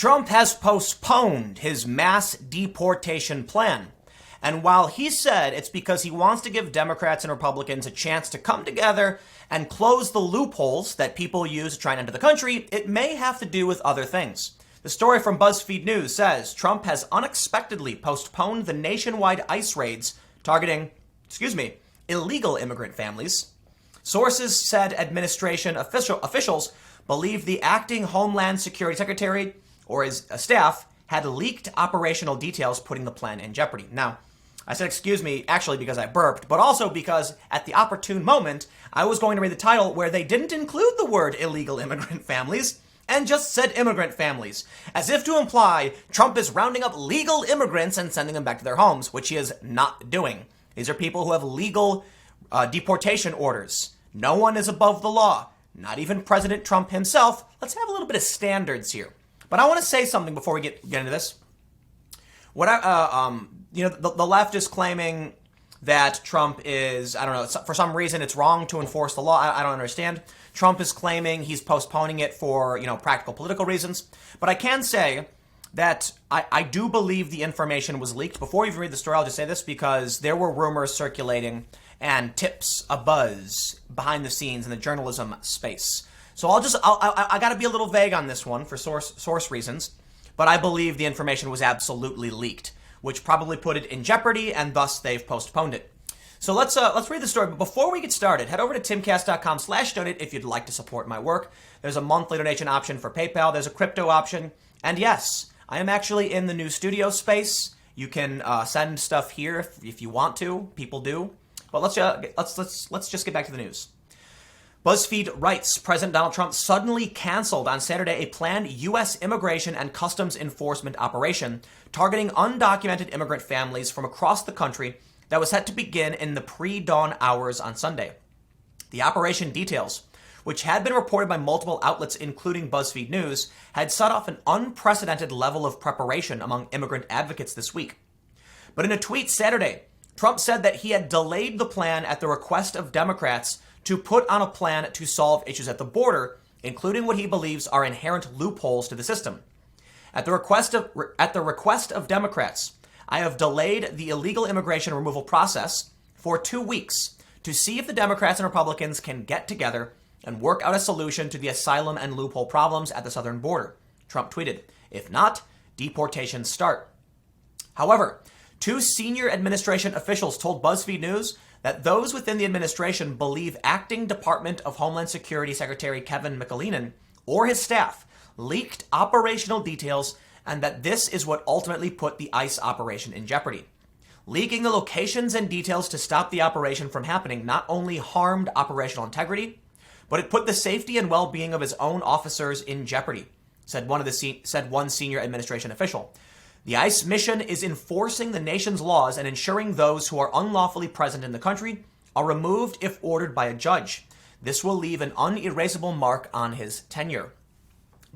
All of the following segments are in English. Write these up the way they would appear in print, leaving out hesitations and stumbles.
Trump has postponed his mass deportation plan. And while he said it's because he wants to give Democrats and Republicans a chance to come together and close the loopholes that people use to try and enter the country, it may have to do with other things. The story from BuzzFeed News says Trump has unexpectedly postponed the nationwide ICE raids targeting, illegal immigrant families. Sources said administration officials believe the acting Homeland Security Secretary or his staff had leaked operational details, putting the plan in jeopardy. Now, I said excuse me actually because I burped, but also because at the opportune moment, I was going to read the title where they didn't include the word illegal immigrant families and just said immigrant families, as if to imply Trump is rounding up legal immigrants and sending them back to their homes, which he is not doing. These are people who have legal deportation orders. No one is above the law, not even President Trump himself. Let's have a little bit of standards here. But I want to say something before we get into this. The left is claiming that Trump is, I don't know, for some reason it's wrong to enforce the law. I don't understand. Trump is claiming he's postponing it for, practical political reasons. But I can say that I do believe the information was leaked. Before we even read the story, I'll just say this because there were rumors circulating and tips abuzz behind the scenes in the journalism space. So I got to be a little vague on this one for source reasons, but I believe the information was absolutely leaked, which probably put it in jeopardy, and thus they've postponed it. So let's read the story. But before we get started, head over to timcast.com/donate if you'd like to support my work. There's a monthly donation option for PayPal. There's a crypto option, and yes, I am actually in the new studio space. You can send stuff here if you want to. People do. But let's just get back to the news. BuzzFeed writes, President Donald Trump suddenly canceled on Saturday a planned U.S. immigration and customs enforcement operation targeting undocumented immigrant families from across the country that was set to begin in the pre-dawn hours on Sunday. The operation details, which had been reported by multiple outlets including BuzzFeed News, had set off an unprecedented level of preparation among immigrant advocates this week. But in a tweet Saturday, Trump said that he had delayed the plan at the request of Democrats to put on a plan to solve issues at the border, including what he believes are inherent loopholes to the system. At the request of Democrats, I have delayed the illegal immigration removal process for 2 weeks to see if the Democrats and Republicans can get together and work out a solution to the asylum and loophole problems at the southern border, Trump tweeted. If not, deportations start. However, 2 senior administration officials told BuzzFeed News that those within the administration believe acting Department of Homeland Security Secretary Kevin McAleenan or his staff leaked operational details and that this is what ultimately put the ICE operation in jeopardy. Leaking the locations and details to stop the operation from happening not only harmed operational integrity, but it put the safety and well-being of his own officers in jeopardy, said one senior administration official. The ICE mission is enforcing the nation's laws and ensuring those who are unlawfully present in the country are removed if ordered by a judge. This will leave an unerasable mark on his tenure.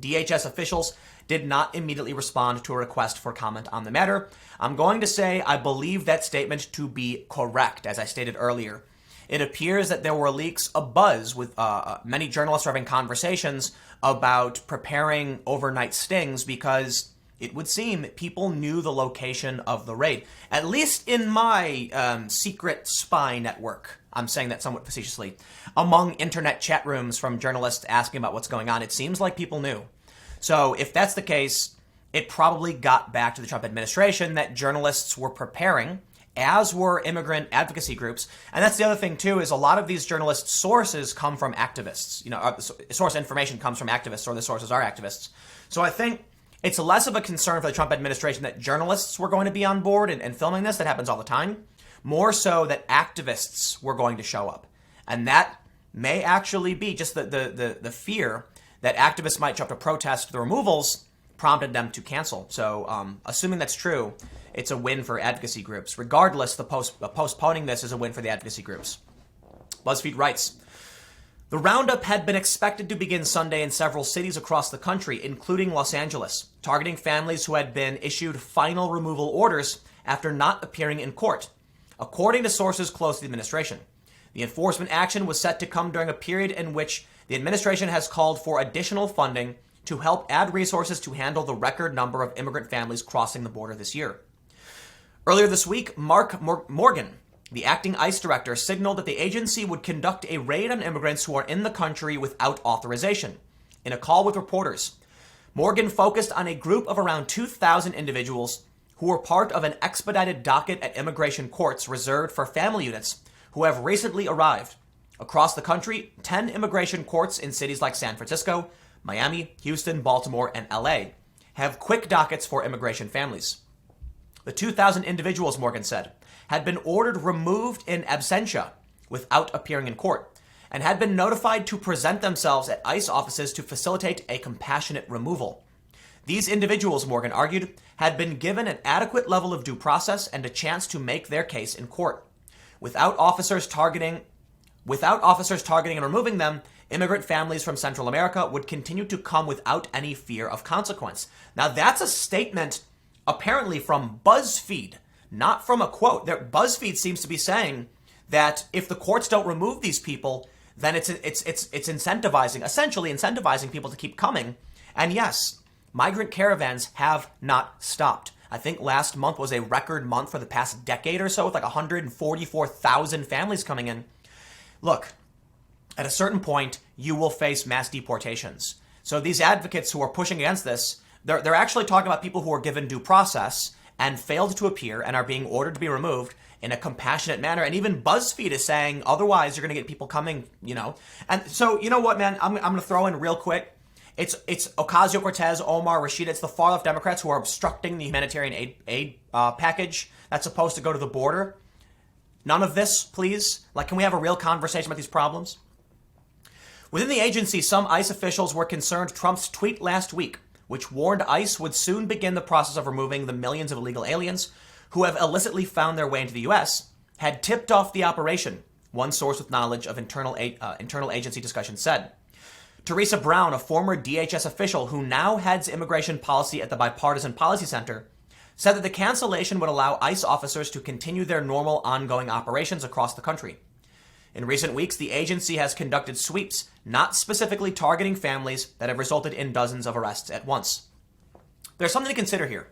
DHS officials did not immediately respond to a request for comment on the matter. I'm going to say I believe that statement to be correct, as I stated earlier. It appears that there were leaks abuzz with many journalists having conversations about preparing overnight stings because it would seem people knew the location of the raid. At least in my secret spy network, I'm saying that somewhat facetiously, among internet chat rooms from journalists asking about what's going on, it seems like people knew. So if that's the case, it probably got back to the Trump administration that journalists were preparing, as were immigrant advocacy groups. And that's the other thing, too, is a lot of these journalists' sources come from activists. Source information comes from activists, or the sources are activists. So I think it's less of a concern for the Trump administration that journalists were going to be on board and filming this. That happens all the time. More so that activists were going to show up. And that may actually be just the fear that activists might show up to protest the removals prompted them to cancel. So assuming that's true, it's a win for advocacy groups. Regardless, postponing this is a win for the advocacy groups. BuzzFeed writes, the roundup had been expected to begin Sunday in several cities across the country, including Los Angeles, targeting families who had been issued final removal orders after not appearing in court, according to sources close to the administration. The enforcement action was set to come during a period in which the administration has called for additional funding to help add resources to handle the record number of immigrant families crossing the border this year. Earlier this week, Mark Morgan, the acting ICE director, signaled that the agency would conduct a raid on immigrants who are in the country without authorization. In a call with reporters, Morgan focused on a group of around 2,000 individuals who were part of an expedited docket at immigration courts reserved for family units who have recently arrived. Across the country, 10 immigration courts in cities like San Francisco, Miami, Houston, Baltimore, and LA have quick dockets for immigration families. The 2,000 individuals, Morgan said, had been ordered removed in absentia without appearing in court and had been notified to present themselves at ICE offices to facilitate a compassionate removal. These individuals, Morgan argued, had been given an adequate level of due process and a chance to make their case in court. Without officers targeting and removing them, immigrant families from Central America would continue to come without any fear of consequence. Now that's a statement apparently from BuzzFeed, not from a quote. BuzzFeed seems to be saying that if the courts don't remove these people, then it's essentially incentivizing people to keep coming. And yes, migrant caravans have not stopped. I think last month was a record month for the past decade or so, with like 144,000 families coming in. Look, at a certain point, you will face mass deportations. So these advocates who are pushing against this, they're actually talking about people who are given due process and failed to appear and are being ordered to be removed in a compassionate manner. And even BuzzFeed is saying, otherwise you're going to get people coming, And so, you know what, man? I'm going to throw in real quick. It's Ocasio-Cortez, Omar, Rashida. It's the far-left Democrats who are obstructing the humanitarian aid package that's supposed to go to the border. None of this, please. Can we have a real conversation about these problems? Within the agency, some ICE officials were concerned Trump's tweet last week, which warned ICE would soon begin the process of removing the millions of illegal aliens who have illicitly found their way into the U.S., had tipped off the operation, one source with knowledge of internal agency discussions said. Theresa Brown, a former DHS official who now heads immigration policy at the Bipartisan Policy Center, said that the cancellation would allow ICE officers to continue their normal ongoing operations across the country. In recent weeks, the agency has conducted sweeps, not specifically targeting families, that have resulted in dozens of arrests at once. There's something to consider here.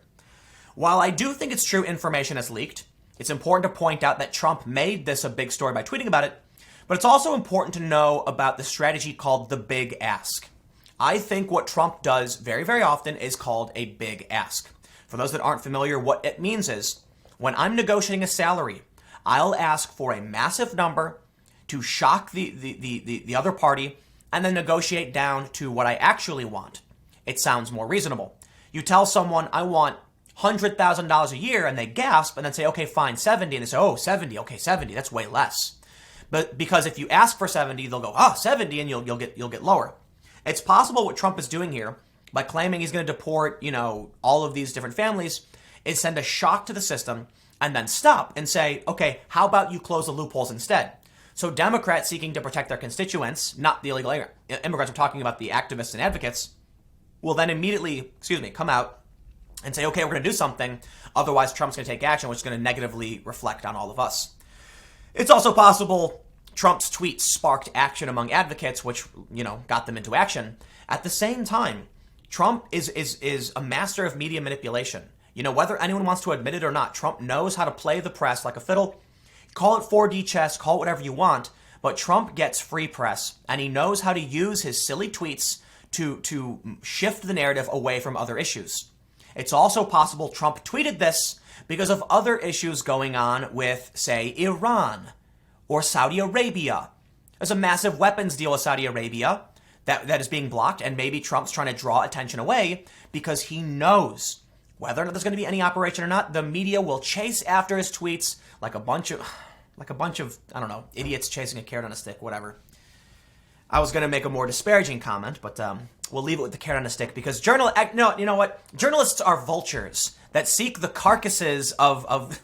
While I do think it's true information has leaked, it's important to point out that Trump made this a big story by tweeting about it, but it's also important to know about the strategy called the big ask. I think what Trump does very, very often is called a big ask. For those that aren't familiar, what it means is, when I'm negotiating a salary, I'll ask for a massive number to shock the other party and then negotiate down to what I actually want. It sounds more reasonable. You tell someone, I want $100,000 a year, and they gasp and then say, okay, fine, 70. And they say, oh, 70, okay, 70, that's way less. But because if you ask for 70, they'll go, 70, and you'll get lower. It's possible what Trump is doing here, by claiming he's going to deport, all of these different families, is send a shock to the system and then stop and say, okay, how about you close the loopholes instead? So Democrats seeking to protect their constituents, not the illegal immigrants, I'm talking about the activists and advocates, will then immediately, come out and say, okay, we're going to do something. Otherwise, Trump's going to take action, which is going to negatively reflect on all of us. It's also possible Trump's tweets sparked action among advocates, which, got them into action. At the same time, Trump is a master of media manipulation. Whether anyone wants to admit it or not, Trump knows how to play the press like a fiddle. Call it 4D chess, call it whatever you want, but Trump gets free press, and he knows how to use his silly tweets to shift the narrative away from other issues. It's also possible Trump tweeted this because of other issues going on with, say, Iran or Saudi Arabia. There's a massive weapons deal with Saudi Arabia that is being blocked, and maybe Trump's trying to draw attention away because he knows whether or not there's going to be any operation or not, the media will chase after his tweets like a bunch of, I don't know, idiots chasing a carrot on a stick, whatever. I was going to make a more disparaging comment, but we'll leave it with the carrot on a stick because you know what? Journalists are vultures that seek the carcasses of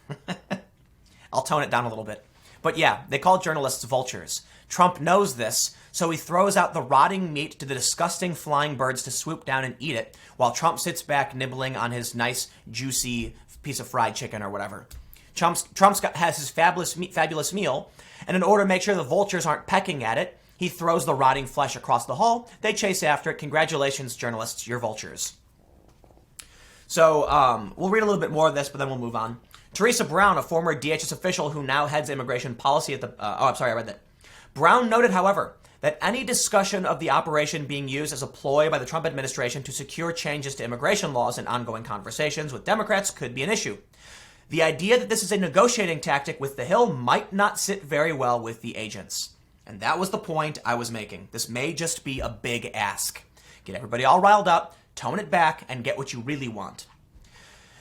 I'll tone it down a little bit. But yeah, they call journalists vultures. Trump knows this, so he throws out the rotting meat to the disgusting flying birds to swoop down and eat it, while Trump sits back nibbling on his nice, juicy piece of fried chicken or whatever. Trump's has his fabulous meal, and in order to make sure the vultures aren't pecking at it, He throws the rotting flesh across the hall. They chase after it. Congratulations, journalists, you're vultures. So we'll read a little bit more of this, but then we'll move on. Theresa Brown, a former DHS official who now heads immigration policy at the... I'm sorry, I read that. Brown noted, however, that any discussion of the operation being used as a ploy by the Trump administration to secure changes to immigration laws and ongoing conversations with Democrats could be an issue. The idea that this is a negotiating tactic with the Hill might not sit very well with the agents. And that was the point I was making. This may just be a big ask. Get everybody all riled up, tone it back, and get what you really want.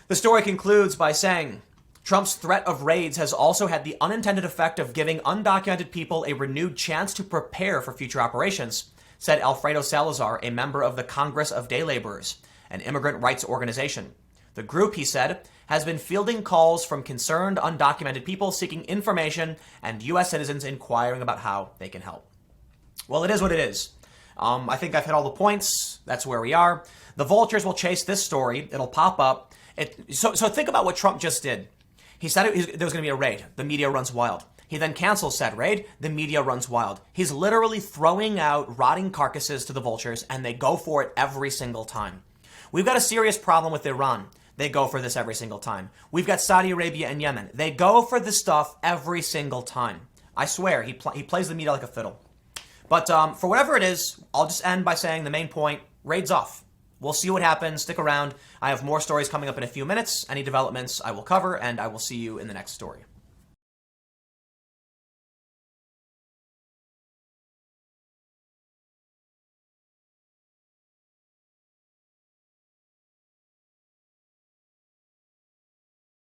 The story concludes by saying, Trump's threat of raids has also had the unintended effect of giving undocumented people a renewed chance to prepare for future operations, said Alfredo Salazar, a member of the Congress of Day Laborers, an immigrant rights organization. The group, he said, has been fielding calls from concerned undocumented people seeking information and U.S. citizens inquiring about how they can help. Well, it is what it is. I think I've hit all the points. That's where we are. The vultures will chase this story. It'll pop up. So think about what Trump just did. He said there was going to be a raid. The media runs wild. He then cancels said raid. The media runs wild. He's literally throwing out rotting carcasses to the vultures, and they go for it every single time. We've got a serious problem with Iran. They go for this every single time. We've got Saudi Arabia and Yemen. They go for this stuff every single time. I swear, he plays the media like a fiddle. But for whatever it is, I'll just end by saying the main point, raid's off. We'll see what happens. Stick around. I have more stories coming up in a few minutes. Any developments I will cover, and I will see you in the next story.